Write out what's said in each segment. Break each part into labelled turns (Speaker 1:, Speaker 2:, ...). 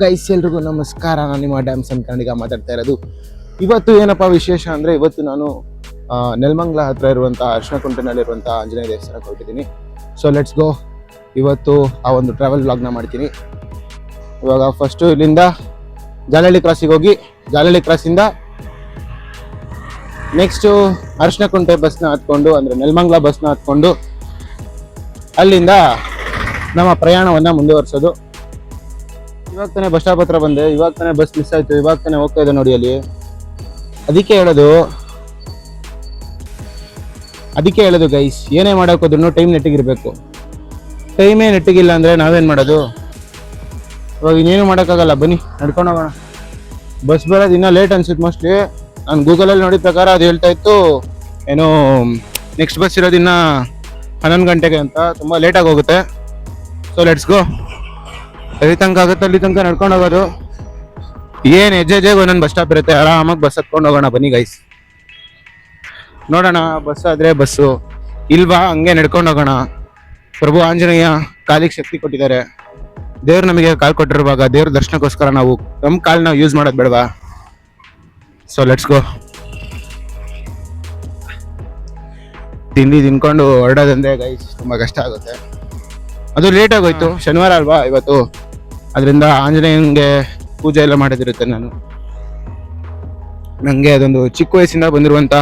Speaker 1: Guys, ಎಲ್ರಿಗೂ ನಮಸ್ಕಾರ. ನಾನು ನಿಮ್ಮ ಡ್ಯಾಮ್ಸನ್ ಕನ್ನಡಿಗ ಮಾತಾಡ್ತಾ ಇರೋದು. ಇವತ್ತು ಏನಪ್ಪ ವಿಶೇಷ ಅಂದರೆ, ಇವತ್ತು ನಾನು ನೆಲಮಂಗಲ ಹತ್ರ ಇರುವಂಥ ಅರ್ಶನಕುಂಟೆನಲ್ಲಿರುವಂಥ ಆಂಜನೇಯ ದೇವಸ್ಥಾನಕ್ಕೆ ಹೊರಟಿದ್ದೀನಿ. So let's go. ಇವತ್ತು ಆ ಒಂದು ಟ್ರಾವೆಲ್ ವ್ಲಾಗ್ನ ಮಾಡ್ತೀನಿ. ಇವಾಗ ಫಸ್ಟು ಇಲ್ಲಿಂದ ಜಾಲಹಳ್ಳಿ ಕ್ರಾಸಿಗೆ ಹೋಗಿ, ಜಾಲಹಳ್ಳಿ ಕ್ರಾಸಿಂದ ನೆಕ್ಸ್ಟು ಅರ್ಶನಕುಂಟೆ ಬಸ್ನ ಹತ್ಕೊಂಡು, ಅಂದರೆ ನೆಲಮಂಗಲ ಬಸ್ನ ಹತ್ಕೊಂಡು ಅಲ್ಲಿಂದ ನಮ್ಮ ಪ್ರಯಾಣವನ್ನು ಮುಂದುವರಿಸೋದು. ಇವಾಗ ತಾನೇ ಬಸ್ ಸ್ಟಾಪ್ ಹತ್ರ ಬಂದೆ, ಇವಾಗ ತಾನೇ ಬಸ್ ಮಿಸ್ ಆಯಿತು, ಇವಾಗ ತಾನೇ ಹೋಗ್ತಾ ಇದೆ ನೋಡಿ ಅಲ್ಲಿ. ಅದಕ್ಕೆ ಹೇಳೋದು ಗೈಸ್, ಏನೇ ಮಾಡೋಕ್ಕೋದ್ರೂ ಟೈಮ್ ನೆಟ್ಟಿಗಿರಬೇಕು. ಟೈಮೇ ನೆಟ್ಟಿಗಿಲ್ಲ ಅಂದರೆ ನಾವೇನು ಮಾಡೋದು? ಇವಾಗ ಇನ್ನೇನು ಮಾಡೋಕ್ಕಾಗಲ್ಲ, ಬನ್ನಿ ನಡ್ಕೊಂಡು ಹೋಗೋಣ. ಬಸ್ ಬರೋದು ಇನ್ನೂ ಲೇಟ್ ಅನ್ಸುತ್ತೆ ಮೋಸ್ಟ್ಲಿ. ನಾನು ಗೂಗಲಲ್ಲಿ ನೋಡಿದ ಪ್ರಕಾರ ಅದು ಹೇಳ್ತಾ ಇತ್ತು ಏನೋ ನೆಕ್ಸ್ಟ್ ಬಸ್ ಇರೋದು ಇನ್ನೂ 11 ಗಂಟೆಗೆ ಅಂತ. ತುಂಬ ಲೇಟಾಗಿ ಹೋಗುತ್ತೆ. So let's go. ಎಲ್ಲಿ ತನಕ ಆಗುತ್ತೆ ಅಲ್ಲಿ ತನಕ ನಡ್ಕೊಂಡು ಹೋಗೋದು. ಏನು ಹೆಜ್ಜೆಗೆ ಒಂದೊಂದು ಬಸ್ ಸ್ಟಾಪ್ ಇರುತ್ತೆ, ಆರಾಮಾಗಿ ಬಸ್ ಹತ್ಕೊಂಡು ಹೋಗೋಣ. ಬನ್ನಿ ಗೈಸ್, ನೋಡೋಣ. ಬಸ್ ಆದರೆ ಬಸ್ಸು, ಇಲ್ವಾ ಹಂಗೆ ನಡ್ಕೊಂಡು ಹೋಗೋಣ. ಪ್ರಭು ಆಂಜನೇಯ ಕಾಲಿಗೆ ಶಕ್ತಿ ಕೊಟ್ಟಿದ್ದಾರೆ. ದೇವ್ರು ನಮಗೆ ಕಾಲು ಕೊಟ್ಟಿರುವಾಗ ದೇವ್ರ ದರ್ಶನಕ್ಕೋಸ್ಕರ ನಾವು ನಮ್ಮ ಕಾಲನ್ನ ಯೂಸ್ ಮಾಡೋದು ಬೇಡವಾ? So let's go. ತಿನ್ಕೊಂಡು ಹೊರಡೋದಂದ್ರೆ ಗೈಸ್ ತುಂಬ ಕಷ್ಟ ಆಗುತ್ತೆ. ಅದು ಲೇಟ್ ಆಗೋಯ್ತು, ಶನಿವಾರ ಅಲ್ವಾ ಇವತ್ತು, ಅದರಿಂದ ಆಂಜನೇಯನಿಗೆ ಪೂಜೆ ಎಲ್ಲ ಮಾಡೋದಿರುತ್ತೆ. ನನಗೆ ಅದೊಂದು ಚಿಕ್ಕ ವಯಸ್ಸಿಂದ ಬಂದಿರುವಂಥ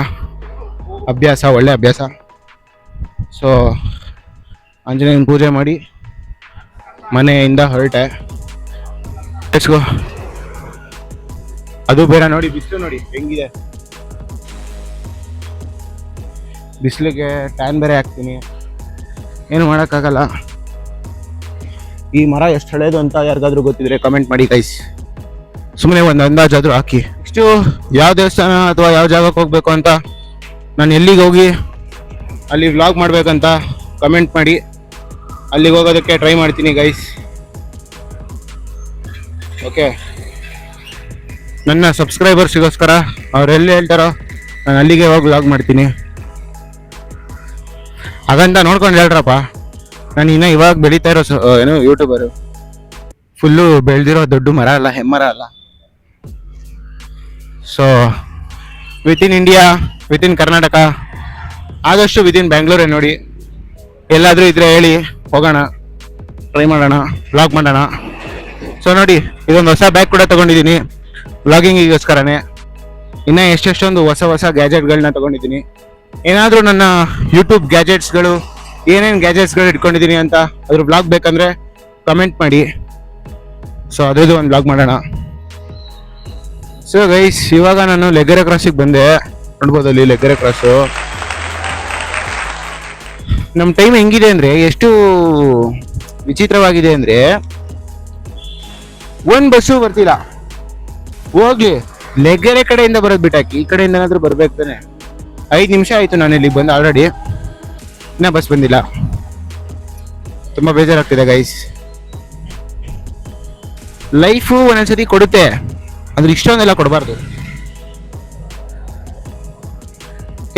Speaker 1: ಅಭ್ಯಾಸ, ಒಳ್ಳೆ ಅಭ್ಯಾಸ. ಸೊ ಆಂಜನೇಯನ ಪೂಜೆ ಮಾಡಿ ಮನೆಯಿಂದ ಹೊರಟೆ. Let's go. ಅದು ಬೇರೆ ನೋಡಿ, ಬಿಸಿಲು ನೋಡಿ ಹೆಂಗಿದೆ. ಬಿಸಿಲಿಗೆ ಟ್ಯಾನ್ ಬೇರೆ ಹಾಕ್ತೀನಿ, ಏನು ಮಾಡೋಕ್ಕಾಗಲ್ಲ. ಈ ಮರ ಎಷ್ಟು ಹಳೇದು ಅಂತ ಯಾರಿಗಾದ್ರೂ ಗೊತ್ತಿದ್ರೆ ಕಮೆಂಟ್ ಮಾಡಿ ಗೈಸ್. ಸುಮ್ಮನೆ ಒಂದು ಅಂದಾಜಾದರೂ ಹಾಕಿ. ನೆಕ್ಸ್ಟು ಯಾವ ದೇವಸ್ಥಾನ ಅಥವಾ ಯಾವ ಜಾಗಕ್ಕೆ ಹೋಗ್ಬೇಕು ಅಂತ, ನಾನು ಎಲ್ಲಿಗೆ ಹೋಗಿ ಅಲ್ಲಿ ವ್ಲಾಗ್ ಮಾಡಬೇಕಂತ ಕಮೆಂಟ್ ಮಾಡಿ. ಅಲ್ಲಿಗೆ ಹೋಗೋದಕ್ಕೆ ಟ್ರೈ ಮಾಡ್ತೀನಿ ಗೈಸ್. ಓಕೆ, ನನ್ನ ಸಬ್ಸ್ಕ್ರೈಬರ್ಸಿಗೋಸ್ಕರ ಅವರೆಲ್ಲಿ ಹೇಳ್ತಾರೋ ನಾನು ಅಲ್ಲಿಗೆ ಹೋಗಿ ವ್ಲಾಗ್ ಮಾಡ್ತೀನಿ. ಹಾಗಂತ ನೋಡ್ಕೊಂಡು ಹೇಳ್ರಪ್ಪ, ನಾನು ಇನ್ನೂ ಇವಾಗ ಬೆಳೀತಾ ಇರೋ ಏನು ಯೂಟ್ಯೂಬರು. ಫುಲ್ಲು ಬೆಳೆದಿರೋ ದೊಡ್ಡ ಮರ ಅಲ್ಲ, ಹೆಮ್ಮರ ಅಲ್ಲ. So within India, within Karnataka, ಆದಷ್ಟು ವಿತಿನ್ ಬ್ಯಾಂಗ್ಳೂರೇ ನೋಡಿ. ಎಲ್ಲಾದರೂ ಇದ್ರೆ ಹೇಳಿ, ಹೋಗೋಣ, ಟ್ರೈ ಮಾಡೋಣ, ವ್ಲಾಗ್ ಮಾಡೋಣ. ಸೊ ನೋಡಿ, ಇದೊಂದು ಹೊಸ ಬ್ಯಾಗ್ ಕೂಡ ತೊಗೊಂಡಿದ್ದೀನಿ ವ್ಲಾಗಿಂಗಿಗೋಸ್ಕರನೇ. ಇನ್ನೂ ಎಷ್ಟೆಷ್ಟೊಂದು ಹೊಸ ಗ್ಯಾಜೆಟ್ಗಳನ್ನ ತೊಗೊಂಡಿದ್ದೀನಿ. ಏನಾದರೂ ನನ್ನ ಯೂಟ್ಯೂಬ್ ಗ್ಯಾಜೆಟ್ಸ್ಗಳು, ಏನೇನು ಗ್ಯಾಜೆಟ್ಸ್ಗಳು ಇಟ್ಕೊಂಡಿದ್ದೀನಿ ಅಂತ ಅದ್ರ ಬ್ಲಾಗ್ ಬೇಕಂದರೆ ಕಮೆಂಟ್ ಮಾಡಿ. ಸೊ ಅದ್ರದ್ದು ಒಂದು ಬ್ಲಾಗ್ ಮಾಡೋಣ. ಸೊ ಗೈಸ್, ಇವಾಗ ನಾನು ಲೆಗ್ಗೆರೆ ಕ್ರಾಸಿಗೆ ಬಂದೆ. ನೋಡ್ಬೋದು ಅಲ್ಲಿ ಲೆಗ್ಗೆರೆ ಕ್ರಾಸು. ನಮ್ಮ ಟೈಮ್ ಹೆಂಗಿದೆ ಅಂದರೆ, ಎಷ್ಟು ವಿಚಿತ್ರವಾಗಿದೆ ಅಂದರೆ, ಒಂದು ಬಸ್ಸು ಬರ್ತಿಲ್ಲ. ಹೋಗ್ಲಿ, ಲೆಗ್ಗೆರೆ ಕಡೆಯಿಂದ ಬರೋದು ಬಿಟ್ಟಾಕಿ ಈ ಕಡೆಯಿಂದ ಏನಾದರೂ ಬರ್ಬೇಕು ತಾನೆ. 5 ನಿಮಿಷ ಆಯಿತು ನಾನು ಇಲ್ಲಿಗೆ ಬಂದು ಆಲ್ರೆಡಿ, ಇನ್ನೂ ಬಸ್ ಬಂದಿಲ್ಲ. ತುಂಬ ಬೇಜಾರಾಗ್ತಿದೆ ಗೈಸ್. ಲೈಫು ಒಂದೊಂದ್ಸತಿ ಕೊಡುತ್ತೆ, ಅದ್ರ ಇಷ್ಟೊಂದೆಲ್ಲ ಕೊಡಬಾರ್ದು.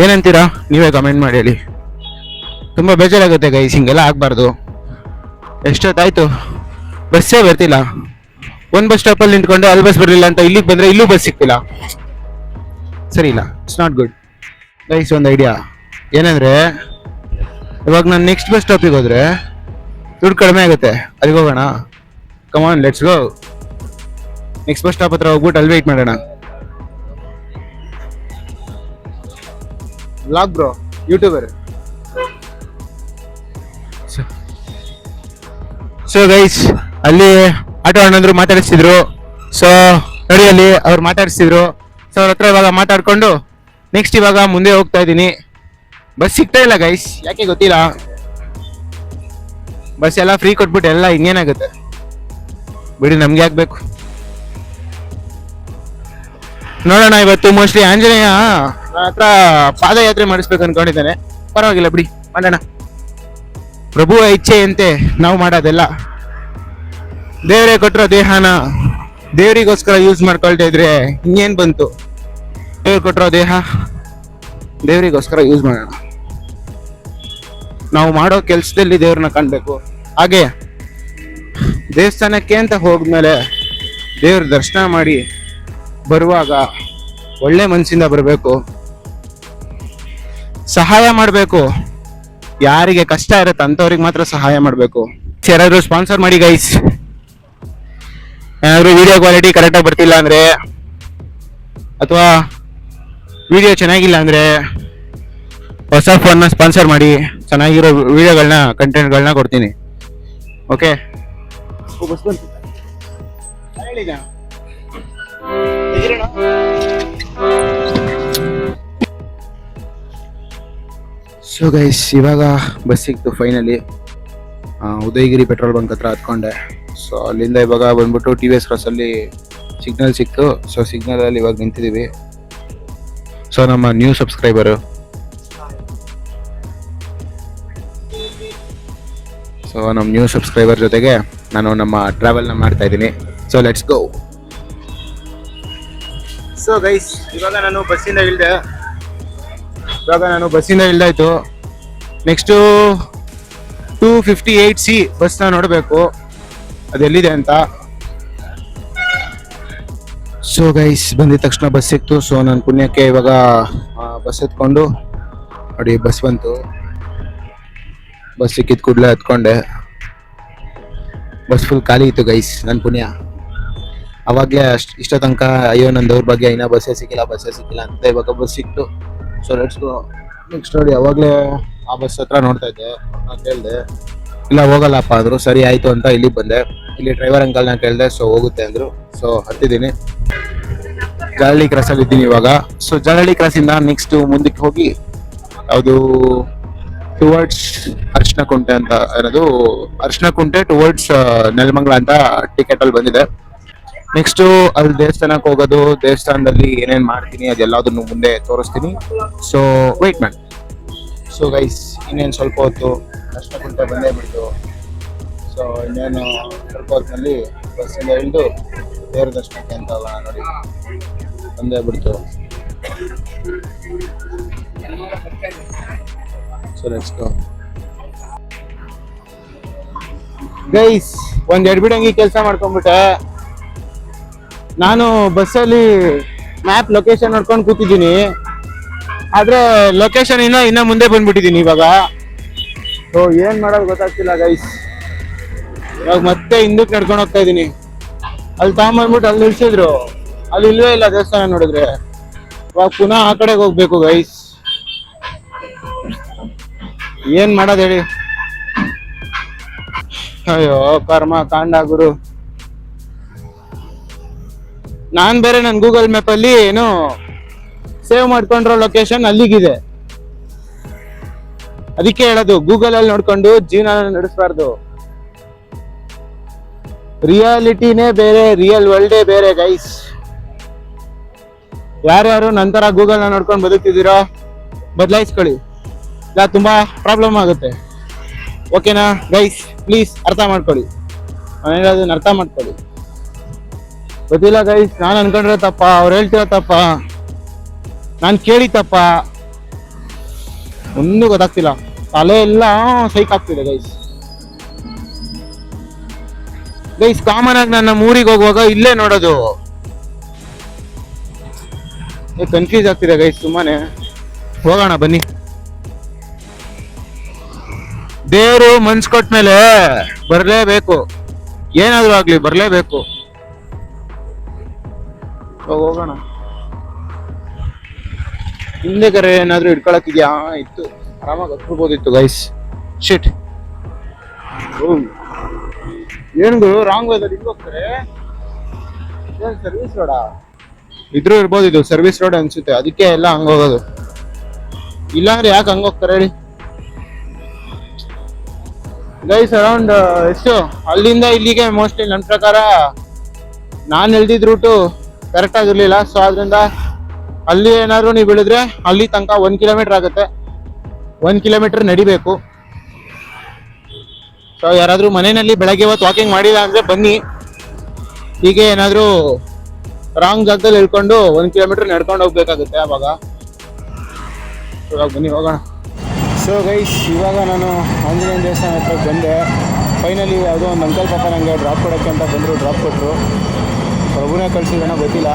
Speaker 1: ಏನಂತೀರಾ ನೀವೇ ಕಮೆಂಟ್ ಮಾಡಿ ಹೇಳಿ. ತುಂಬ ಬೇಜಾರಾಗುತ್ತೆ ಗೈಸ್, ಹಿಂಗೆಲ್ಲ ಆಗಬಾರ್ದು. ಎಷ್ಟೊತ್ತಾಯ್ತು ಬಸ್ಸೇ ಬರ್ತಿಲ್ಲ. ಒಂದು ಬಸ್ ಸ್ಟಾಪಲ್ಲಿ ನಿಂತ್ಕೊಂಡು ಅಲ್ಲಿ ಬಸ್ ಬರಲಿಲ್ಲ ಅಂತ ಇಲ್ಲಿಗೆ ಬಂದರೆ ಇಲ್ಲೂ ಬಸ್ ಸಿಗ್ತಿಲ್ಲ. ಸರಿ ಇಲ್ಲ, ಇಟ್ಸ್ ನಾಟ್ ಗುಡ್ ಗೈಸ್. ಒಂದು ಐಡಿಯಾ ಏನಂದರೆ, ಇವಾಗ ನಾನು ನೆಕ್ಸ್ಟ್ ಬಸ್ ಸ್ಟಾಪಿಗೆ ಹೋದರೆ ದುಡ್ಡು ಕಡಿಮೆ ಆಗುತ್ತೆ. ಅಲ್ಲಿಗೆ ಹೋಗೋಣ. Come on, let's go. Next bus stop ಹತ್ರ ಹೋಗ್ಬಿಟ್ಟು ಅಲ್ಲಿ ವೆಯ್ಟ್ ಮಾಡೋಣ. Vlog bro, YouTuber. So guys, ಅಲ್ಲಿ ಆಟೋ ಅಣ್ಣಂದ್ರು ಮಾತಾಡಿಸ್ತಿದ್ರು. ಸೊ ನೋಡಿ, ಅಲ್ಲಿ ಅವ್ರು ಮಾತಾಡಿಸ್ತಿದ್ರು. ಸೊ ಅವ್ರ ಹತ್ರ ಇವಾಗ ಮಾತಾಡ್ಕೊಂಡು ನೆಕ್ಸ್ಟ್ ಇವಾಗ ಮುಂದೆ ಹೋಗ್ತಾ ಇದ್ದೀನಿ. ಬಸ್ ಸಿಗ್ತಾ ಇಲ್ಲ ಗೈಸ್, ಯಾಕೆ ಗೊತ್ತಿಲ್ಲ. ಬಸ್ ಎಲ್ಲ ಫ್ರೀ ಕೊಟ್ಬಿಟ್ಟು ಎಲ್ಲ ಇನ್ನೇನಾಗುತ್ತೆ ಬಿಡಿ, ನಮ್ಗೆ ಯಾಕಬೇಕು. ನೋಡೋಣ, ಇವತ್ತು ಮೋಸ್ಟ್ಲಿ ಆಂಜನೇಯ ನನ್ನ ಹತ್ರ ಪಾದಯಾತ್ರೆ ಮಾಡಿಸ್ಬೇಕು ಅನ್ಕೊಂಡಿದ್ದಾನೆ. ಪರವಾಗಿಲ್ಲ ಬಿಡಿ, ಮಾಡೋಣ. ಪ್ರಭುವ ಇಚ್ಛೆಯಂತೆ ನಾವು ಮಾಡೋದೆಲ್ಲ. ದೇವರೇ ಕೊಟ್ಟಿರೋ ದೇಹನ ದೇವರಿಗೋಸ್ಕರ ಯೂಸ್ ಮಾಡ್ಕೊಳ್ತಾ ಇದ್ರೆ ಇನ್ನೇನು ಬಂತು? ದೇವ್ರು ಕೊಟ್ಟಿರೋ ದೇಹ ದೇವರಿಗೋಸ್ಕರ ಯೂಸ್ ಮಾಡೋಣ. ನಾವು ಮಾಡೋ ಕೆಲಸದಲ್ಲಿ ದೇವ್ರನ್ನ ಕಾಣಬೇಕು. ಹಾಗೆ ದೇವಸ್ಥಾನಕ್ಕೆ ಅಂತ ಹೋದ್ಮೇಲೆ ದೇವ್ರ ದರ್ಶನ ಮಾಡಿ ಬರುವಾಗ ಒಳ್ಳೆ ಮನಸ್ಸಿಂದ ಬರಬೇಕು, ಸಹಾಯ ಮಾಡಬೇಕು. ಯಾರಿಗೆ ಕಷ್ಟ ಇರುತ್ತೆ ಅಂಥವ್ರಿಗೆ ಮಾತ್ರ ಸಹಾಯ ಮಾಡಬೇಕು. ಯಾರಾದ್ರೂ ಸ್ಪಾನ್ಸರ್ ಮಾಡಿ ಗೈಸ್. ಏನಾದ್ರು ವಿಡಿಯೋ ಕ್ವಾಲಿಟಿ ಕರೆಕ್ಟಾಗಿ ಬರ್ತಿಲ್ಲ ಅಂದ್ರೆ ಅಥವಾ ವಿಡಿಯೋ ಚೆನ್ನಾಗಿಲ್ಲ ಅಂದ್ರೆ ಹೊಸ ಫೋನ್ನ ಸ್ಪಾನ್ಸರ್ ಮಾಡಿ, ಚೆನ್ನಾಗಿರೋ ವಿಡಿಯೋಗಳನ್ನ ಕಂಟೆಂಟ್ಗಳನ್ನ ಕೊಡ್ತೀನಿ. ಓಕೆ, ಸೊ ಗೈಸ್, ಇವಾಗ ಬಸ್ ಸಿಕ್ತು ಫೈನಲಿ. ಉದಯಗಿರಿ ಪೆಟ್ರೋಲ್ ಬಂಕ್ ಹತ್ರ ಹತ್ಕೊಂಡೆ. ಸೊ ಅಲ್ಲಿಂದ ಇವಾಗ ಬಂದ್ಬಿಟ್ಟು ಟಿ ವಿ ಎಸ್ ಕ್ರಾಸಲ್ಲಿ ಸಿಗ್ನಲ್ ಸಿಕ್ತು. ಸೊ ಸಿಗ್ನಲಲ್ಲಿ ಇವಾಗ ನಿಂತಿದ್ದೀವಿ. ಸೊ ನಮ್ಮ ನ್ಯೂ ಸಬ್ಸ್ಕ್ರೈಬರು, ಜೊತೆಗೆ ನಾನು ನಮ್ಮ ಟ್ರಾವೆಲ್ನ ಮಾಡ್ತಾ ಇದ್ದೀನಿ. So let's go. So guys, ಇವಾಗ ನಾನು ಬಸ್ಸಿಂದ ಇಳ್ದಾಯ್ತು. ನೆಕ್ಸ್ಟು 258C ಬಸ್ನ ನೋಡಬೇಕು ಅದೆಲ್ಲಿದೆ ಅಂತ. ಸೊ ಗೈಸ್, ಬಂದಿದ ತಕ್ಷಣ ಬಸ್ ಸಿಕ್ತು. ಸೊ ನಾನು ಪುಣ್ಯಕ್ಕೆ ಇವಾಗ ಬಸ್ ಎತ್ಕೊಂಡು ನೋಡಿ, ಬಸ್ ಬಂತು. ಬಸ್ ಸಿಕ್ಕಿದ ಕೂಡಲೇ ಹತ್ಕೊಂಡೆ. ಬಸ್ ಫುಲ್ ಖಾಲಿ ಇತ್ತು ಗೈಸ್, ನನ್ನ ಪುಣ್ಯ. ಅವಾಗಲೇ ಇಷ್ಟ ತನಕ ಅಯ್ಯೋ ನನ್ನ ದೌರ್ಭಾಗ್ಯ, ಇನ್ನೂ ಬಸ್ಸೇ ಸಿಕ್ಕಿಲ್ಲ ಅಂತ. ಇವಾಗ ಬಸ್ ಸಿಕ್ತು. So let's go. ನೆಕ್ಸ್ಟ್ ನೋಡಿ, ಅವಾಗಲೇ ಆ ಬಸ್ ಹತ್ರ ನೋಡ್ತಾ ಇದ್ದೆ, ನಾನು ಕೇಳಿದೆ, ಇಲ್ಲ ಹೋಗಲ್ಲಪ್ಪ ಅಂದರು. ಸರಿ ಆಯಿತು ಅಂತ ಇಲ್ಲಿಗೆ ಬಂದೆ. ಇಲ್ಲಿ ಡ್ರೈವರ್ ಅಂಕಲ್ನ ಕೇಳಿದೆ. ಸೊ ಹೋಗುತ್ತೆ ಅಂದರು. ಸೊ ಹತ್ತಿದ್ದೀನಿ. ಜಾಲಹಳ್ಳಿ ಕ್ರಾಸಲ್ಲಿ ಇದ್ದೀನಿ ಇವಾಗ. ಸೊ ಜಾಲಹಳ್ಳಿ ಕ್ರಾಸಿಂದ ನೆಕ್ಸ್ಟ್ ಮುಂದಕ್ಕೆ ಹೋಗಿ ಯಾವುದು ಟುವರ್ಡ್ಸ್ ಅರ್ಶನಕುಂಟೆ ಅಂತ ಇರೋದು, ಅರ್ಶನಕುಂಟೆ ಟುವರ್ಡ್ಸ್ ನೆಲಮಂಗಲ ಅಂತ ಟಿಕೆಟಲ್ಲಿ ಬಂದಿದೆ. ನೆಕ್ಸ್ಟು ಅಲ್ಲಿ ದೇವಸ್ಥಾನಕ್ಕೆ ಹೋಗೋದು, ದೇವಸ್ಥಾನದಲ್ಲಿ ಏನೇನು ಮಾಡ್ತೀನಿ ಅದೆಲ್ಲದನ್ನು ಮುಂದೆ ತೋರಿಸ್ತೀನಿ. ಸೊ ವೆಯ್ಟ್ ಮಾಡಿ. ಸೊ ಗೈಸ್, ಇನ್ನೇನು ಸ್ವಲ್ಪ ಹೊತ್ತು ಅರ್ಶನಕುಂಟೆ ಬಂದೇ ಬಿಡ್ತು. ಸೊ ಇನ್ನೇನು ಸ್ವಲ್ಪ ಹೊತ್ತಿನಲ್ಲಿ ಬಸ್ಸಿಂದ ಇಳಿದು ದೇವ್ರ ದರ್ಶನಕ್ಕೆ ಅಂತ ಹೋಗೋಣ. ನೋಡಿ, ಬಂದೇ ಬಿಡ್ತು. So let's go guys. ಒಂದು ಎಡ್ಬಿಡಂಗಿ ಕೆಲಸ ಮಾಡ್ಕೊಂಡ್ಬಿಟ್ಟೆ. ನಾನು ಬಸ್ಸಲ್ಲಿ ಮ್ಯಾಪ್ ಲೊಕೇಶನ್ ನೋಡ್ಕೊಂಡು ಕೂತಿದ್ದೀನಿ, ಆದ್ರೆ ಲೊಕೇಶನ್ ಇನ್ನ ಮುಂದೆ ಬಂದ್ಬಿಟ್ಟಿದ್ದೀನಿ ಇವಾಗ. ಸೊ ಏನ್ ಮಾಡೋದು ಗೊತ್ತಾಗ್ತಿಲ್ಲ ಗೈಸ್. ಇವಾಗ ಮತ್ತೆ ಹಿಂದಕ್ಕೆ ನಡ್ಕೊಂಡು ಹೋಗ್ತಾ ಇದ್ದೀನಿ. ಅಲ್ಲಿ ತಗೊಂಬಂದ್ಬಿಟ್ಟು ಅಲ್ಲಿ ನಿಲ್ಸಿದ್ರು, ಅಲ್ಲಿ ಇಲ್ವೇ ಇಲ್ಲ ದೇವಸ್ಥಾನ ನೋಡಿದ್ರೆ. ಇವಾಗ ಪುನಃ ಆ ಕಡೆಗೆ ಹೋಗ್ಬೇಕು ಗೈಸ್. ಏನ್ ಮಾಡೋದು ಹೇಳಿ. ಅಯ್ಯೋ ಕರ್ಮ ಕಾಂಡ ಗುರು. ನಾನ್ ಬೇರೆ ನನ್ನ ಗೂಗಲ್ ಮ್ಯಾಪ್ ಅಲ್ಲಿ ಏನು ಸೇವ್ ಮಾಡ್ಕೊಂಡಿರೋ ಲೊಕೇಶನ್ ಅಲ್ಲಿಗಿದೆ. ಅದಕ್ಕೆ ಹೇಳೋದು, ಗೂಗಲ್ ಅಲ್ಲಿ ನೋಡ್ಕೊಂಡು ಜೀವನ ನಡೆಸಬಾರ್ದು. ರಿಯಾಲಿಟಿನೇ ಬೇರೆ, ರಿಯಲ್ ವರ್ಲ್ಡೇ ಬೇರೆ ಗೈಸ್. ಯಾರ್ಯಾರು ನಂತರ ಗೂಗಲ್ ನ ನೋಡ್ಕೊಂಡು ಬದುಕ್ತಿದ್ದೀರೋ ಬದಲಾಯಿಸ್ಕೊಳ್ಳಿ, ಇಲ್ಲ ತುಂಬಾ ಪ್ರಾಬ್ಲಮ್ ಆಗುತ್ತೆ. ಓಕೆನಾ ಗೈಸ್? ಪ್ಲೀಸ್ ಅರ್ಥ ಮಾಡ್ಕೊಳ್ಳಿ, ನಾನು ಹೇಳೋದನ್ನ ಅರ್ಥ ಮಾಡ್ಕೊಳ್ಳಿ. ಗೊತ್ತಿಲ್ಲ ಗೈಸ್, ನಾನು ಅನ್ಕೊಂಡ್ರೆ ತಪ್ಪ, ಅವ್ರು ಹೇಳ್ತಿರೋ ತಪ್ಪ, ನಾನು ಕೇಳಿ ತಪ್ಪ, ಒಂದು ಗೊತ್ತಾಗ್ತಿಲ್ಲ. ತಲೆ ಎಲ್ಲ ಸೈಕ್ ಆಗ್ತಿದೆ ಗೈಸ್. ಕಾಮನ್ ಆಗಿ ನನ್ನ ಊರಿಗೆ ಹೋಗುವಾಗ ಇಲ್ಲೇ ನೋಡೋದು, ಕನ್ಫ್ಯೂಸ್ ಆಗ್ತಿದೆ ಗೈಸ್ ಸುಮ್ಮನೆ. ಹೋಗೋಣ ಬನ್ನಿ. ದೇವರು ಮನ್ಸ್ ಕೊಟ್ಮೇಲೆ ಬರ್ಲೇಬೇಕು, ಏನಾದ್ರು ಆಗ್ಲಿ ಬರ್ಲೇಬೇಕು. ಹೋಗೋಣ. ಹಿಂದೆ ಕರೆ ಏನಾದ್ರು ಇಟ್ಕೊಳಕ್ಕಿದ್ಯಾ? ಇತ್ತು, ಆರಾಮಾಗಿ ಹತ್ಬಿಡ್ಬೋದಿತ್ತು ಗೈಸ್. ಶಿಟ್, ಏನ್ಗಳು ರಾಂಗ್ ವೇದಲ್ಲಿ ಹಿಂಗ್ ಹೋಗ್ತಾರೆ. ಏನ್ ಸರ್ವಿಸ್ ರೋಡಾ? ಇದ್ರೂ ಇರ್ಬೋದು, ಇದು ಸರ್ವಿಸ್ ರೋಡ್ ಅನ್ಸುತ್ತೆ, ಅದಕ್ಕೆ ಎಲ್ಲ ಹಂಗ ಹೋಗೋದು. ಇಲ್ಲಾಂದ್ರೆ ಯಾಕೆ ಹಂಗ ಹೋಗ್ತಾರೆ ಹೇಳಿ ಗೈಸ್. ಅರೌಂಡ್ ಎಷ್ಟು ಅಲ್ಲಿಂದ ಇಲ್ಲಿಗೆ ಮೋಸ್ಟ್ಲಿ ನನ್ನ ಪ್ರಕಾರ ನಾನು ಎಳ್ದಿದ್ ರೂಟು ಕರೆಕ್ಟ್ ಆಗಿರ್ಲಿಲ್ಲ. ಸೊ ಆದ್ರಿಂದ ಅಲ್ಲಿ ಏನಾದ್ರು ನೀವು ಬೆಳೆದ್ರೆ ಅಲ್ಲಿ ತನಕ 1 ಕಿಲೋಮೀಟರ್ ಆಗುತ್ತೆ. 1 ಕಿಲೋಮೀಟರ್ ನಡಿಬೇಕು. ಸೊ ಯಾರಾದ್ರೂ ಮನೆಯಲ್ಲಿ ಬೆಳಗ್ಗೆ ಹೊತ್ತು ವಾಕಿಂಗ್ ಮಾಡಿಲ್ಲ ಅಂದ್ರೆ ಬನ್ನಿ. ಹೀಗೆ ಏನಾದ್ರು ರಾಂಗ್ ಜಾಗದಲ್ಲಿ ಹೇಳ್ಕೊಂಡು 1 ಕಿಲೋಮೀಟರ್ ನಡ್ಕೊಂಡು ಹೋಗ್ಬೇಕಾಗುತ್ತೆ ಅವಾಗ. ಇವಾಗ ಬನ್ನಿ ಹೋಗೋಣ. ಸೊ ಗೈಸ್, ಇವಾಗ ನಾನು ಆಂಜನೇಯ ದೇವಸ್ಥಾನ ಹತ್ರ ಬಂದೆ. ಫೈನಲಿ ಯಾವುದೋ ಒಂದು ಅಂಕಲ್ ಪಾಪ ನನಗೆ ಡ್ರಾಪ್ ಕೊಡೋಕ್ಕೆ ಅಂತ ಬಂದರು, ಡ್ರಾಪ್ ಕೊಟ್ಟರು. ಸೊ ಪ್ರಭುನೇ ಕಳಿಸಿದಾನೋ ಗೊತ್ತಿಲ್ಲ.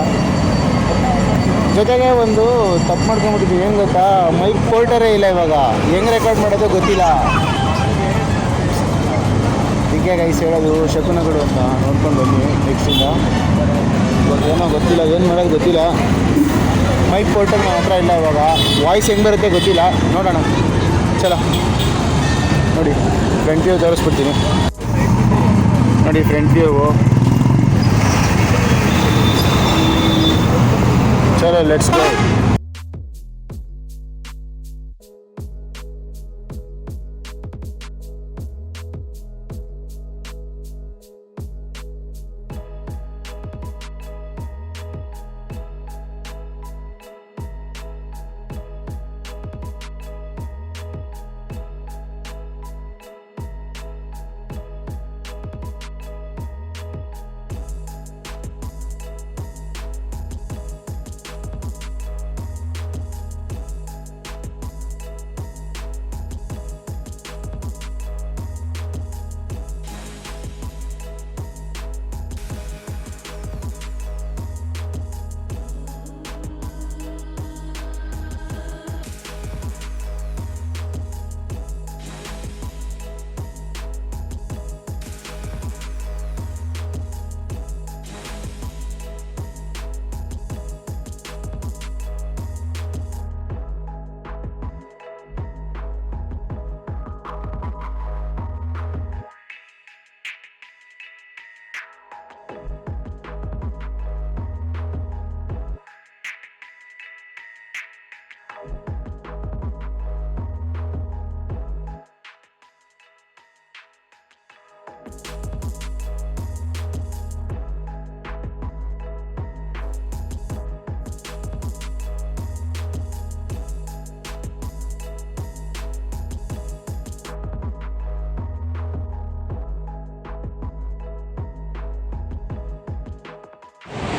Speaker 1: ಜೊತೆಗೆ ಒಂದು ತಪ್ಪು ಮಾಡ್ಕೊಂಡ್ಬಿಟ್ಟಿದ್ದೀವಿ, ಏನು ಗೊತ್ತಾ, ಮೈಕ್ ಪೋಲ್ಟರೇ ಇಲ್ಲ ಇವಾಗ, ಹೆಂಗೆ ರೆಕಾರ್ಡ್ ಮಾಡೋದು ಗೊತ್ತಿಲ್ಲ. ಅದಕ್ಕೆ ಗೈಸ್ ಹೇಳೋದು ಶಕುನಗಳು ಅಂತ ನೋಡ್ಕೊಂಡು ಬನ್ನಿ ನೆಕ್ಸ್ಟಿಂದ. ಇವಾಗ ಏನೋ ಗೊತ್ತಿಲ್ಲ, ಏನು ಮಾಡೋದು ಗೊತ್ತಿಲ್ಲ. ಮೈಕ್ ಪೋರ್ಟಲ್ ನನ್ನ ಹತ್ರ ಇಲ್ಲ ಇವಾಗ, ವಾಯ್ಸ್ ಹೆಂಗೆ ಬರುತ್ತೆ ಗೊತ್ತಿಲ್ಲ, ನೋಡೋಣ. ಚಲೋ ನೋಡಿ, ಫ್ರಂಟ್ ವ್ಯೂ ತೋರಿಸ್ಬಿಡ್ತೀನಿ ನೋಡಿ. ಫ್ರಂಟ್ ವ್ಯೂವು ಚಲೋ, ಲೆಟ್ಸ್ ಗೋ.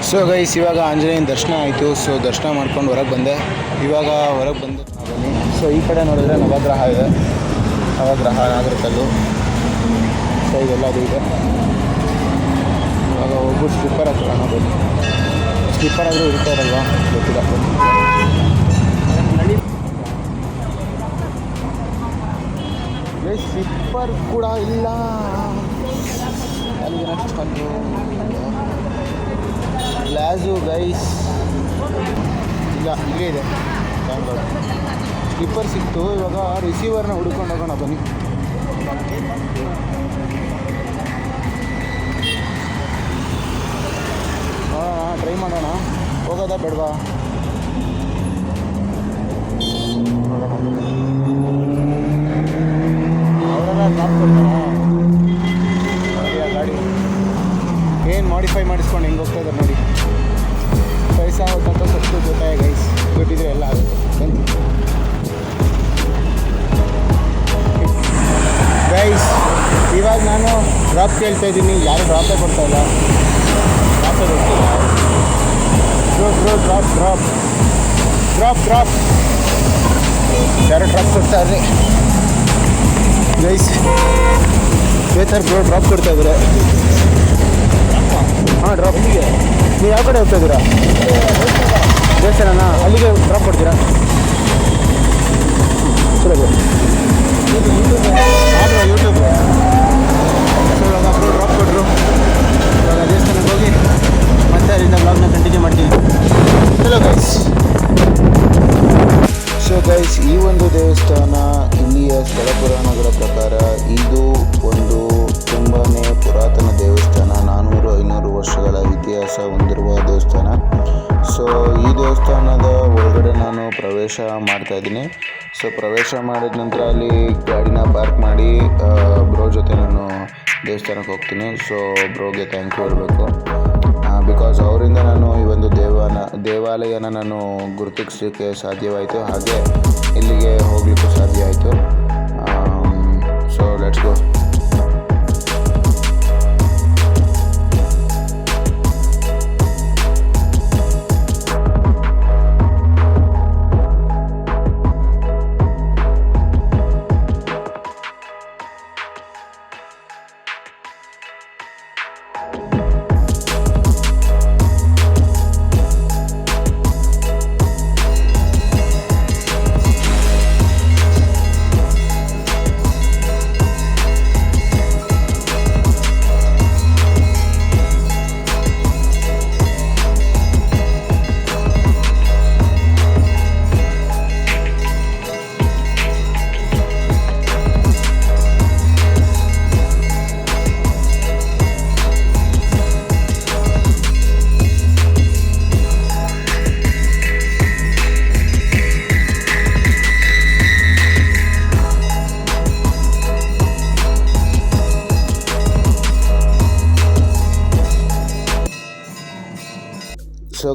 Speaker 1: ಸೊ ಗೈಸ್, ಇವಾಗ ಆಂಜನೇಯನ ದರ್ಶನ ಆಯಿತು. ಸೊ ದರ್ಶನ ಮಾಡ್ಕೊಂಡು ಹೊರಗೆ ಬಂದೆ. ಇವಾಗ ಹೊರಗೆ ಬಂದು ಬನ್ನಿ. ಸೊ ಈ ಕಡೆ ನೋಡಿದ್ರೆ ನವಗ್ರಹ ಇದೆ, ನವಗ್ರಹ ನಾಗರಕಲ್ಲು. ಸೊ ಇದೆಲ್ಲ ಅದು ಇದೆ. ಇವಾಗ ಹೋಗ್ಬಿಟ್ಟು ಸ್ಲಿಪ್ಪರ್ ಹಾಕೋಣ ಬನ್ನಿ. ಸ್ಲಿಪ್ಪರ್ ಆದರೂ ಇರ್ತಾರಲ್ವಾ ಗೊತ್ತಿಲ್ಲ. ಗೈಸ್ ಸ್ಲಿಪ್ಪರ್ ಕೂಡ ಇಲ್ಲ. ಅಲ್ಲಿಗೆ ನೆಕ್ಸ್ಟ್ ಬಂದು ಗ್ಲಾಸು ಗೈಸ್ ಇಲ್ಲ, ಇಲ್ಲೇ ಇದೆ ಬ್ಯಾಂಗ್ಳೂರು. ಸ್ಲಿಪ್ಪರ್ ಸಿಕ್ತು. ಇವಾಗ ರಿಸೀವರ್ನ ಹುಡ್ಕೊಂಡು ಹೋಗೋಣ ಬನ್ನಿ. ನೋಡೋಣ, ಟ್ರೈ ಮಾಡೋಣ. ಹೋಗೋದಾ ಬೇಡವಾ ಅವರೆಲ್ಲ ಡ್ರಾಪ್ ಕೊಡ್ತಾರಾ? ಗಾಡಿ ಏನು ಮಾಡಿಫೈ ಮಾಡಿಸ್ಕೊಂಡು ಹೆಂಗೆ ಹೋಗ್ತಾ ಇದ್ದಾರೆ ನೋಡಿ. ಪೈಸಾ ಹೊತ್ತಂತ ಸತ್ತು ಗೊತ್ತಾಯ ಗೈಸ್, ಬಿಟ್ಟಿದ್ರೆ ಎಲ್ಲ ಆಗುತ್ತೆ. ಬನ್ನಿ ಗೈಸ್, ಇವಾಗ ನಾನು ಡ್ರಾಪ್ ಕೇಳ್ತಾ ಇದ್ದೀನಿ, ಯಾರು ಡ್ರಾಪೇ ಕೊಡ್ತಾಯಿಲ್ಲ. ಡ್ರಾಪೇ ಕೊಡ್ತಿಲ್ಲ. ಡ್ರಾಪ್ ಡ್ರಾಪ್ ಡ್ರಾಪ್ ಡ್ರಾಪ್ ಯಾರು ಡ್ರಾಪ್ ಕೊಡ್ತಾ ಇದ್ರಿ ಗೈಸ್? ಬೇತಾರ ಡ್ರಾಪ್ ಕೊಡ್ತಾ ಇದ್ದಾರೆ. ಹಾಂ, ಡ್ರಾಪ್. ನೀವು ಯಾವ ಕಡೆ ಹೋಗ್ತಾ ಇದ್ದೀರಾ? ದೇವಸ್ಥಾನನ ಅಲ್ಲಿಗೆ ಡ್ರಾಪ್ ಕೊಡ್ತೀರಾ? ಚಲೋ ಯೂಟ್ಯೂಬ್. ಸೊ ಇವಾಗ ಅಪ್ಲೋಡ್ ಡ್ರಾಪ್ ಕೊಟ್ಟರು. ಇವಾಗ ದೇವಸ್ಥಾನಕ್ಕೆ ಹೋಗಿ ಮತ್ತೆ ಅಲ್ಲಿಂದ ಬ್ಲಾಗ್ನ ಕಂಟಿನ್ಯೂ ಮಾಡ್ತೀನಿ. ಚಲೋ ಗೈಸ್. ಸೊ ಗೈಸ್, ಈ ಒಂದು ದೇವಸ್ಥಾನ ಇಲ್ಲಿಯ ಸ್ಥಳ ಪುರಾಣಗಳ ಪ್ರಕಾರ ಇದು ಒಂದು ತುಂಬಾ ಪುರಾತನ ದೇವಸ್ಥಾನ. 400-500 ವರ್ಷಗಳ ಇತಿಹಾಸ ಹೊಂದಿರುವ ದೇವಸ್ಥಾನ. ಸೊ ಈ ದೇವಸ್ಥಾನದ ಒಳಗಡೆ ನಾನು ಪ್ರವೇಶ ಮಾಡ್ತಾಯಿದ್ದೀನಿ. ಸೊ ಪ್ರವೇಶ ಮಾಡಿದ ನಂತರ ಅಲ್ಲಿ ಗಾಡಿನ ಪಾರ್ಕ್ ಮಾಡಿ ಬ್ರೋ ಜೊತೆ ನಾನು ದೇವಸ್ಥಾನಕ್ಕೆ ಹೋಗ್ತೀನಿ. ಸೊ ಬ್ರೋಗೆ ಥ್ಯಾಂಕ್ ಯು ಹೇಳಬೇಕು. ಬಿಕಾಸ್ ಅವರಿಂದ ನಾನು ಈ ಒಂದು ದೇವಾಲಯನ ನಾನು ಗುರುತಿಸಲಿಕ್ಕೆ ಸಾಧ್ಯವಾಯಿತು, ಹಾಗೆ ಇಲ್ಲಿಗೆ ಹೋಗಲಿಕ್ಕೂ ಸಾಧ್ಯ ಆಯಿತು. So let's go.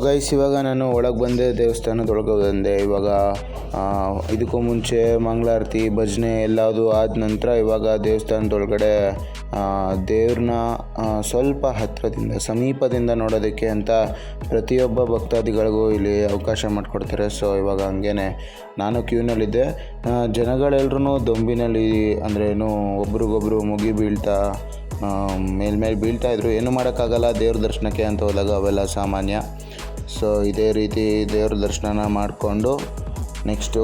Speaker 2: ಗೈಸ್ ಇವಾಗ ನಾನು ಒಳಗೆ ಬಂದೆ, ದೇವಸ್ಥಾನದೊಳಗೆ ಬಂದೆ. ಇವಾಗ ಇದಕ್ಕೂ ಮುಂಚೆ ಮಂಗಳಾರತಿ ಭಜನೆ ಎಲ್ಲದು ಆದ ನಂತರ ಇವಾಗ ದೇವಸ್ಥಾನದೊಳಗಡೆ ದೇವ್ರನ್ನ ಸ್ವಲ್ಪ ಹತ್ತಿರದಿಂದ ಸಮೀಪದಿಂದ ನೋಡೋದಕ್ಕೆ ಅಂತ ಪ್ರತಿಯೊಬ್ಬ ಭಕ್ತಾದಿಗಳಿಗೂ ಇಲ್ಲಿ ಅವಕಾಶ ಮಾಡಿಕೊಡ್ತಾರೆ. ಸೊ ಇವಾಗ ಹಂಗೇ ನಾನು ಕ್ಯೂನಲ್ಲಿದ್ದೆ. ಜನಗಳೆಲ್ಲರೂ ದೊಂಬಿನಲ್ಲಿ ಅಂದರೆ ಒಬ್ರಿಗೊಬ್ರು ಮುಗಿ ಬೀಳ್ತಾ ಮೇಲ್ಮೇಲೆ ಬೀಳ್ತಾಯಿದ್ರು. ಏನು ಮಾಡೋಕ್ಕಾಗಲ್ಲ, ದೇವ್ರ ದರ್ಶನಕ್ಕೆ ಅಂತ ಹೋದಾಗ ಅವೆಲ್ಲ ಸಾಮಾನ್ಯ. ಸೊ ಇದೇ ರೀತಿ ದೇವ್ರ ದರ್ಶನ ಮಾಡಿಕೊಂಡು ನೆಕ್ಸ್ಟು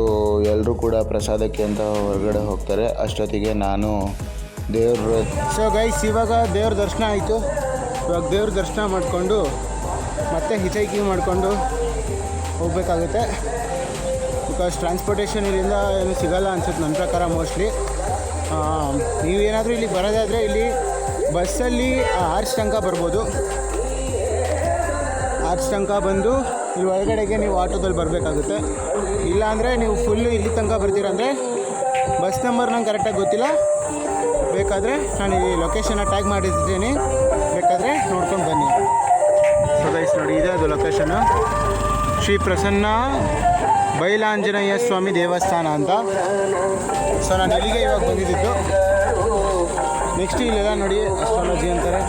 Speaker 2: ಎಲ್ಲರೂ ಕೂಡ ಪ್ರಸಾದಕ್ಕೆ ಅಂತ ಹೊರಗಡೆ ಹೋಗ್ತಾರೆ. ಅಷ್ಟೊತ್ತಿಗೆ ನಾನು ಸೊ ಗೈಸ್ ಇವಾಗ ದೇವ್ರ ದರ್ಶನ ಆಯಿತು. ಇವಾಗ ದೇವ್ರ ದರ್ಶನ ಮಾಡಿಕೊಂಡು ಮತ್ತೆ ಹಿಚೈಕಿಂಗ್ ಮಾಡಿಕೊಂಡು ಹೋಗಬೇಕಾಗುತ್ತೆ. ಬಿಕಾಸ್ ಟ್ರಾನ್ಸ್ಪೋರ್ಟೇಷನ್ ಇಲ್ಲಿಂದ ಏನು ಸಿಗೋಲ್ಲ ಅನ್ಸುತ್ತೆ ನನ್ನ ಪ್ರಕಾರ ಮೋಸ್ಟ್ಲಿ. ನೀವೇನಾದರೂ ಇಲ್ಲಿ ಬರೋದಾದರೆ ಇಲ್ಲಿ ಬಸ್ಸಲ್ಲಿ ಆರ್ಚ್ ತನಕ ಬರ್ಬೋದು. ಆರ್ಚ್ ತನಕ ಬಂದು ಇಲ್ಲಿ ಒಳಗಡೆಗೆ ನೀವು ಆಟೋದಲ್ಲಿ ಬರಬೇಕಾಗುತ್ತೆ. ಇಲ್ಲಾಂದರೆ ನೀವು ಫುಲ್ಲು ಇಲ್ಲಿ ತನಕ ಬರ್ತೀರಂದರೆ ಬಸ್ ನಂಬರ್ ನಂಗೆ ಕರೆಕ್ಟಾಗಿ ಗೊತ್ತಿಲ್ಲ. ಬೇಕಾದರೆ ನಾನು ಈ ಲೊಕೇಶನ್ನ ಟ್ಯಾಗ್ ಮಾಡಿರ್ತೀನಿ, ಬೇಕಾದರೆ ನೋಡ್ಕೊಂಡು ಬನ್ನಿ. ಸೊ ಗೈಸ್ ನೋಡಿ, ಇದೆ ಅದು ಲೊಕೇಶನ್ನು, ಶ್ರೀ ಪ್ರಸನ್ನ ಬೈಲಾಂಜನೇಯ ಸ್ವಾಮಿ ದೇವಸ್ಥಾನ ಅಂತ. ಸೊ ನಾನು ಇಲ್ಲಿಗೆ ಇವಾಗ ಬಂದಿದ್ದು. ನೆಕ್ಸ್ಟ್ ಇಲ್ಲೆಲ್ಲ ನೋಡಿ ಅಸ್ಟ್ರಾಲಜಿ ಅಂತಾರೆ.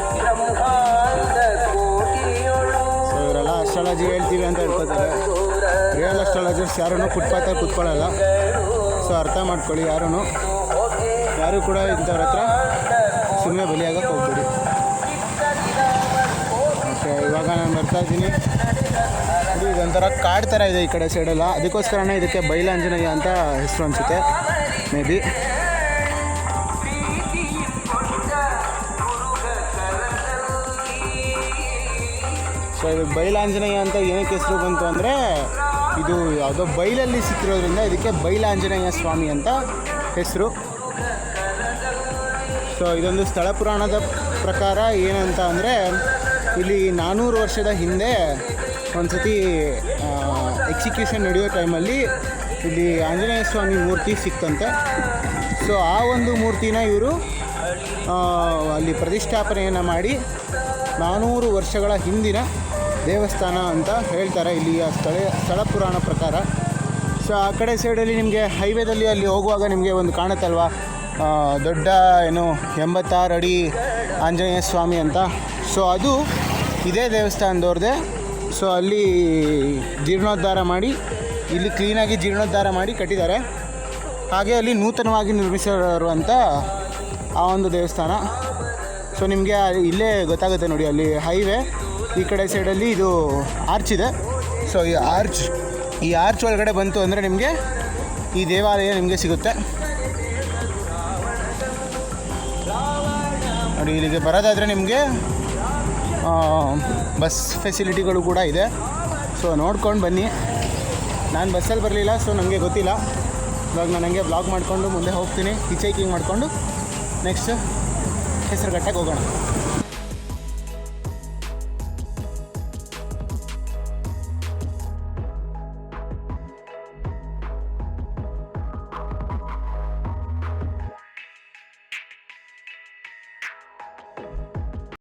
Speaker 2: ಸೊ ಇವರೆಲ್ಲ ಅಸ್ಟ್ರಾಲಜಿ ಹೇಳ್ತೀವಿ ಅಂತ ಹೇಳ್ಕೊತಾರೆ. ರಿಯಲ್ ಅಸ್ಟ್ರಾಲಜರ್ಸ್ ಯಾರೂ ಫುಟ್ಪಾತಲ್ಲಿ ಕೂತ್ಕೊಳ್ಳಲ್ಲ. ಸೊ ಅರ್ಥ ಮಾಡ್ಕೊಳ್ಳಿ, ಯಾರೂ ಕೂಡ ಇಂಥವ್ರ ಹತ್ರ ಸುಮ್ಮನೆ ಬಲಿಯಾಗಕ್ಕೆ ಹೋಗ್ಬೇಡಿ. ಓಕೆ, ಇವಾಗ ನಾನು ಬರ್ತಾ ಇದ್ದೀನಿ. ಇದೊಂಥರ ಕಾಡು ಥರ ಇದೆ ಈ ಕಡೆ ಸೈಡೆಲ್ಲ, ಅದಕ್ಕೋಸ್ಕರನೇ ಇದಕ್ಕೆ ಬೈಲಾಂಜನೇಯ ಅಂತ ಹೆಸರು ಅನಿಸುತ್ತೆ ಮೇ ಬಿ. ಸೊ ಇದಕ್ಕೆ ಬೈಲಾಂಜನೇಯ ಅಂತ ಏನಕ್ಕೆ ಹೆಸರು ಬಂತು ಅಂದರೆ, ಇದು ಯಾವುದೋ ಬೈಲಲ್ಲಿ ಸಿಕ್ಕಿರೋದ್ರಿಂದ ಇದಕ್ಕೆ ಬೈಲಾಂಜನೇಯ ಸ್ವಾಮಿ ಅಂತ ಹೆಸರು. ಸೊ ಇದೊಂದು ಸ್ಥಳ ಪುರಾಣದ ಪ್ರಕಾರ ಏನಂತ ಅಂದರೆ, ಇಲ್ಲಿ 400 ವರ್ಷದ ಹಿಂದೆ ಒಂದು ಸತಿ ಎಕ್ಸಿಕ್ಯೂಷನ್ ನಡೆಯೋ ಟೈಮಲ್ಲಿ ಇಲ್ಲಿ ಆಂಜನೇಯ ಸ್ವಾಮಿ ಮೂರ್ತಿ ಸಿಕ್ತಂತೆ. ಸೊ ಆ ಒಂದು ಮೂರ್ತಿನ ಇವರು ಅಲ್ಲಿ ಪ್ರತಿಷ್ಠಾಪನೆಯನ್ನು ಮಾಡಿ 400 ವರ್ಷಗಳ ಹಿಂದಿನ ದೇವಸ್ಥಾನ ಅಂತ ಹೇಳ್ತಾರೆ ಇಲ್ಲಿಯ ಸ್ಥಳ ಪುರಾಣ ಪ್ರಕಾರ. ಸೊ ಆ ಕಡೆ ಸೈಡಲ್ಲಿ ನಿಮಗೆ ಹೈವೇದಲ್ಲಿ ಅಲ್ಲಿ ಹೋಗುವಾಗ ನಿಮಗೆ ಒಂದು ಕಾಣುತ್ತಲ್ವ, ದೊಡ್ಡ 86 ಅಡಿ ಆಂಜನೇಯ ಸ್ವಾಮಿ ಅಂತ. ಸೊ ಅದು ಇದೇ ದೇವಸ್ಥಾನದವ್ರದ್ದೇ. ಸೊ ಅಲ್ಲಿ ಜೀರ್ಣೋದ್ಧಾರ ಮಾಡಿ, ಇಲ್ಲಿ ಕ್ಲೀನಾಗಿ ಜೀರ್ಣೋದ್ಧಾರ ಮಾಡಿ ಕಟ್ಟಿದ್ದಾರೆ. ಹಾಗೆ ಅಲ್ಲಿ ನೂತನವಾಗಿ ನಿರ್ಮಿಸಿರುವಂಥ ಆ ಒಂದು ದೇವಸ್ಥಾನ. ಸೊ ನಿಮಗೆ ಇಲ್ಲೇ ಗೊತ್ತಾಗುತ್ತೆ ನೋಡಿ, ಅಲ್ಲಿ ಹೈವೇ ಈ ಕಡೆ ಸೈಡಲ್ಲಿ ಇದು ಆರ್ಚ್ ಇದೆ. ಸೊ ಈ ಆರ್ಚ್ ಒಳಗಡೆ ಬಂತು ಅಂದರೆ ನಿಮಗೆ ಈ ದೇವಾಲಯ ನಿಮಗೆ ಸಿಗುತ್ತೆ ನೋಡಿ. ಇಲ್ಲಿಗೆ ಬರೋದಾದರೆ ನಿಮಗೆ ಬಸ್ ಫೆಸಿಲಿಟಿಗಳು ಕೂಡ ಇದೆ. ಸೊ ನೋಡ್ಕೊಂಡು ಬನ್ನಿ. ನಾನು ಬಸ್ಸಲ್ಲಿ ಬರಲಿಲ್ಲ, ಸೊ ನನಗೆ ಗೊತ್ತಿಲ್ಲ. ಇವಾಗ ನಾನು ಹಂಗೆ ಬ್ಲಾಗ್ ಮಾಡಿಕೊಂಡು ಮುಂದೆ ಹೋಗ್ತೀನಿ, ಹಿಚೈಕಿಂಗ್ ಮಾಡಿಕೊಂಡು ನೆಕ್ಸ್ಟ್ ಹೆಸರುಘಟ್ಟಕ್ಕೆ ಹೋಗೋಣ.